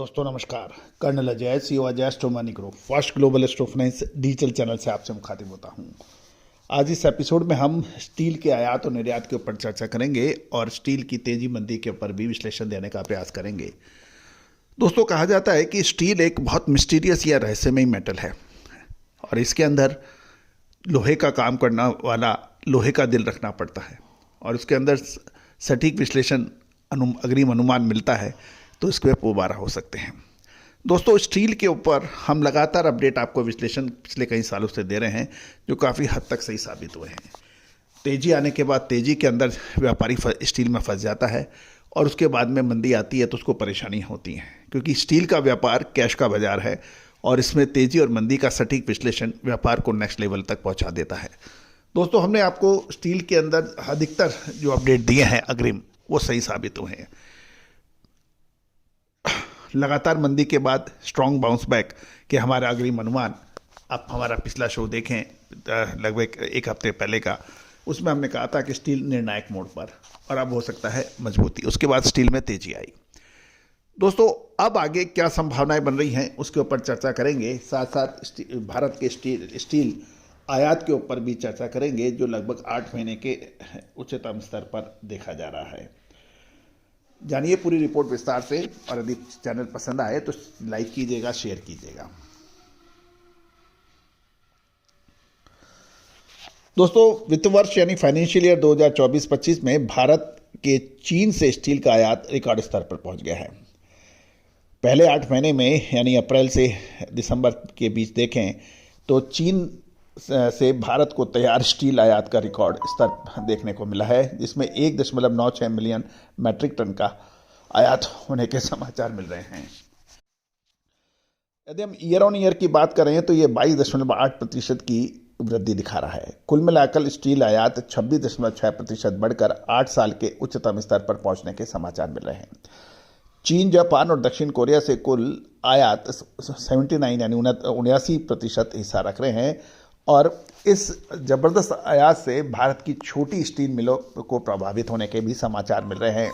दोस्तों नमस्कार। Colonel Ajay CO Ajay astro money group first global astro finance digital channel से आपसे मुखातिब होता हूं। आज इस एपिसोड में हम स्टील के आयात और निर्यात के ऊपर चर्चा करेंगे और स्टील की तेजी मंदी के ऊपर भी विश्लेषण देने का प्रयास करेंगे। दोस्तों, कहा जाता है कि स्टील एक बहुत मिस्टीरियस या रहस्यमय मेटल है और इसके अंदर लोहे का काम करना वाला लोहे का दिल रखना पड़ता है और उसके अंदर सटीक विश्लेषण अग्रिम अनुमान मिलता है तो इसके दोबारा हो सकते हैं। दोस्तों, स्टील के ऊपर हम लगातार अपडेट आपको विश्लेषण पिछले कई सालों से दे रहे हैं जो काफ़ी हद तक सही साबित हुए हैं। तेज़ी आने के बाद तेज़ी के अंदर व्यापारी स्टील में फंस जाता है और उसके बाद में मंदी आती है तो उसको परेशानी होती है, क्योंकि स्टील का व्यापार कैश का बाजार है और इसमें तेज़ी और मंदी का सटीक विश्लेषण व्यापार को नेक्स्ट लेवल तक पहुँचा देता है। दोस्तों, हमने आपको स्टील के अंदर अधिकतर जो अपडेट दिए हैं अग्रिम, वो सही साबित हुए हैं। लगातार मंदी के बाद स्ट्रॉन्ग बाउंस बैक के हमारा अग्रिम अनुमान, आप हमारा पिछला शो देखें लगभग एक हफ्ते पहले का, उसमें हमने कहा था कि स्टील निर्णायक मोड़ पर और अब हो सकता है मजबूती। उसके बाद स्टील में तेजी आई। दोस्तों, अब आगे क्या संभावनाएं बन रही हैं उसके ऊपर चर्चा करेंगे। साथ साथ भारत के स्टील आयात के ऊपर भी चर्चा करेंगे जो लगभग 8 महीने के उच्चतम स्तर पर देखा जा रहा है। जानिए पूरी रिपोर्ट विस्तार से, और यदि चैनल पसंद आए तो लाइक कीजिएगा, शेयर कीजिएगा। दोस्तों, वित्त वर्ष यानी फाइनेंशियल ईयर 2024-25 में भारत के चीन से स्टील का आयात रिकॉर्ड स्तर पर पहुंच गया है। पहले 8 महीने में यानी अप्रैल से दिसंबर के बीच देखें तो चीन से भारत को तैयार स्टील आयात का रिकॉर्ड स्तर देखने को मिला है, जिसमें 1.96 मिलियन मैट्रिक टन का आयात होने के समाचार मिल रहे हैं। यदि हम ईयर ऑन ईयर की बात करें तो ये 22.8% की वृद्धि दिखा रहा है। कुल मिलाकर स्टील आयात 26.6% बढ़कर 8 साल के उच्चतम स्तर पर पहुंचने के समाचार मिल रहे हैं। चीन, जापान और दक्षिण कोरिया से कुल आयात 79 यानी 79% हिस्सा रख रहे हैं और इस जबरदस्त आयात से भारत की छोटी स्टील मिलों को प्रभावित होने के भी समाचार मिल रहे हैं।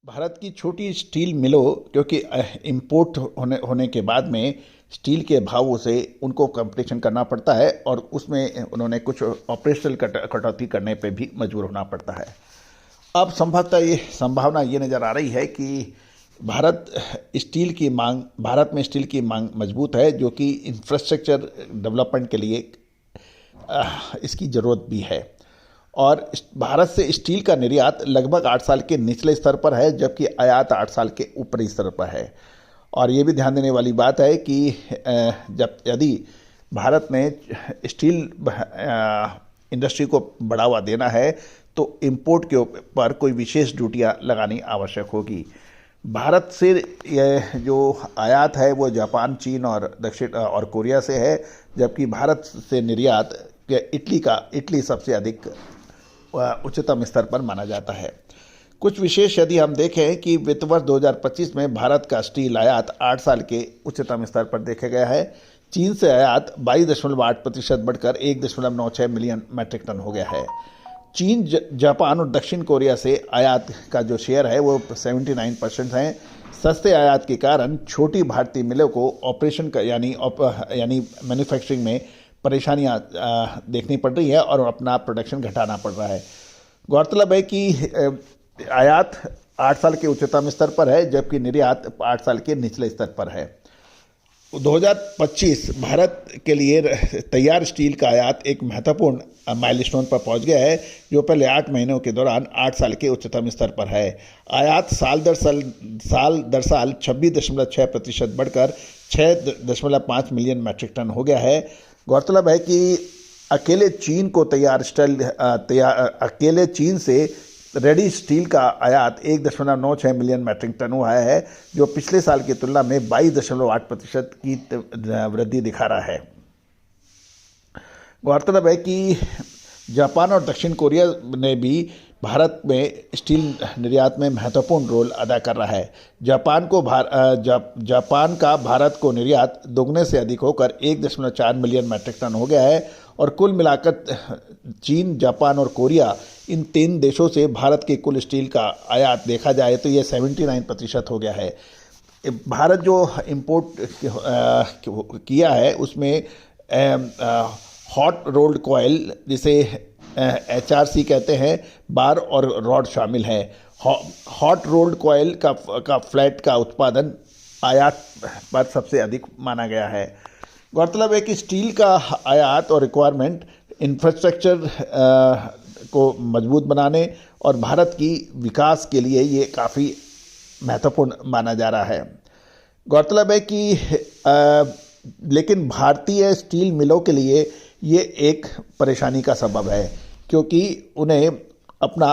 भारत की छोटी स्टील मिलों, क्योंकि इंपोर्ट होने के बाद में स्टील के भावों से उनको कंपटीशन करना पड़ता है और उसमें उन्होंने कुछ ऑपरेशनल कटौती करने पे भी मजबूर होना पड़ता है। अब संभावना ये नज़र आ रही है कि भारत में स्टील की मांग मजबूत है, जो कि इंफ्रास्ट्रक्चर डेवलपमेंट के लिए इसकी ज़रूरत भी है। और भारत से स्टील का निर्यात लगभग 8 साल के निचले स्तर पर है, जबकि आयात 8 साल के ऊपरी स्तर पर है। और ये भी ध्यान देने वाली बात है कि यदि भारत में स्टील इंडस्ट्री को बढ़ावा देना है तो इंपोर्ट के ऊपर कोई विशेष ड्यूटियाँ लगानी आवश्यक होगी। भारत से यह जो आयात है वो जापान, चीन और दक्षिण और कोरिया से है, जबकि भारत से निर्यात इटली सबसे अधिक उच्चतम स्तर पर माना जाता है। कुछ विशेष यदि हम देखें कि वित्त वर्ष 2025 में भारत का स्टील आयात 8 साल के उच्चतम स्तर पर देखा गया है। चीन से आयात 22.8% बढ़कर 1.96 मिलियन मैट्रिक टन हो गया है। चीन, जापान और दक्षिण कोरिया से आयात का जो शेयर है वो 79% है। सस्ते आयात के कारण छोटी भारतीय मिलों को ऑपरेशन का यानी मैन्युफैक्चरिंग में परेशानियां देखनी पड़ रही है और अपना प्रोडक्शन घटाना पड़ रहा है। गौरतलब है कि आयात 8 साल के उच्चतम स्तर पर है, जबकि निर्यात 8 साल के निचले स्तर पर है। 2025 भारत के लिए तैयार स्टील का आयात एक महत्वपूर्ण माइलस्टोन पर पहुंच गया है, जो पहले 8 महीनों के दौरान 8 साल के उच्चतम स्तर पर है। आयात साल दर साल 26.6% बढ़कर 6.5 मिलियन मैट्रिक टन हो गया है। गौरतलब है कि अकेले चीन से रेडी स्टील का आयात 1.96 मिलियन मैट्रिक टन हुआ है, जो पिछले साल की तुलना में 22.8% की वृद्धि दिखा रहा है। गौरतलब है कि जापान और दक्षिण कोरिया ने भी भारत में स्टील निर्यात में महत्वपूर्ण रोल अदा कर रहा है। जापान का भारत को निर्यात दोगुने से अधिक होकर 1.4 मिलियन मैट्रिक टन हो गया है और कुल मिलाकर चीन, जापान और कोरिया, इन 3 देशों से भारत के कुल स्टील का आयात देखा जाए तो ये 79% हो गया है। भारत जो इंपोर्ट किया है उसमें हॉट रोल्ड कॉयल, जिसे HRC कहते हैं, बार और रॉड शामिल है। हॉट रोल्ड कॉयल का फ्लैट का उत्पादन आयात पर सबसे अधिक माना गया है। गौरतलब है कि स्टील का आयात और रिक्वायरमेंट इंफ्रास्ट्रक्चर को मजबूत बनाने और भारत की विकास के लिए ये काफ़ी महत्वपूर्ण माना जा रहा है। गौरतलब है कि लेकिन भारतीय स्टील मिलों के लिए ये एक परेशानी का सबब है, क्योंकि उन्हें अपना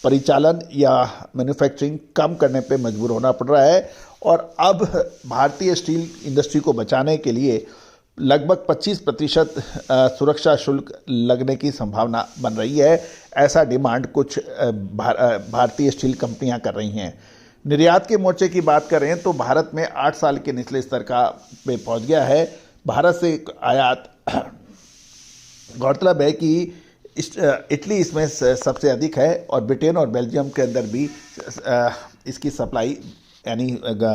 परिचालन या मैन्युफैक्चरिंग कम करने पे मजबूर होना पड़ रहा है और अब भारतीय स्टील इंडस्ट्री को बचाने के लिए लगभग 25% सुरक्षा शुल्क लगने की संभावना बन रही है। ऐसा डिमांड कुछ भारतीय स्टील कंपनियां कर रही हैं। निर्यात के मोर्चे की बात करें तो भारत में 8 साल के निचले स्तर का पे पहुंच गया है। भारत से आयात, गौरतलब है कि इटली इसमें सबसे अधिक है और ब्रिटेन और बेल्जियम के अंदर भी इसकी सप्लाई यानी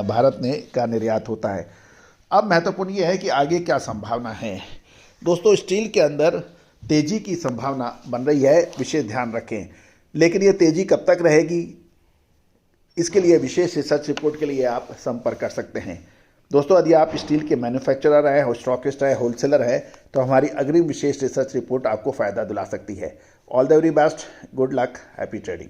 भारत का निर्यात होता है। अब महत्वपूर्ण ये है कि आगे क्या संभावना है। दोस्तों, स्टील के अंदर तेज़ी की संभावना बन रही है, विशेष ध्यान रखें। लेकिन ये तेज़ी कब तक रहेगी, इसके लिए विशेष रिसर्च रिपोर्ट के लिए आप संपर्क कर सकते हैं। दोस्तों, यदि आप स्टील के मैन्युफैक्चरर हैं, स्टॉकिस्ट हैं, होलसेलर हैं, तो हमारी अग्रिम विशेष रिसर्च रिपोर्ट आपको फ़ायदा दिला सकती है। All the very best, good luck, happy trading.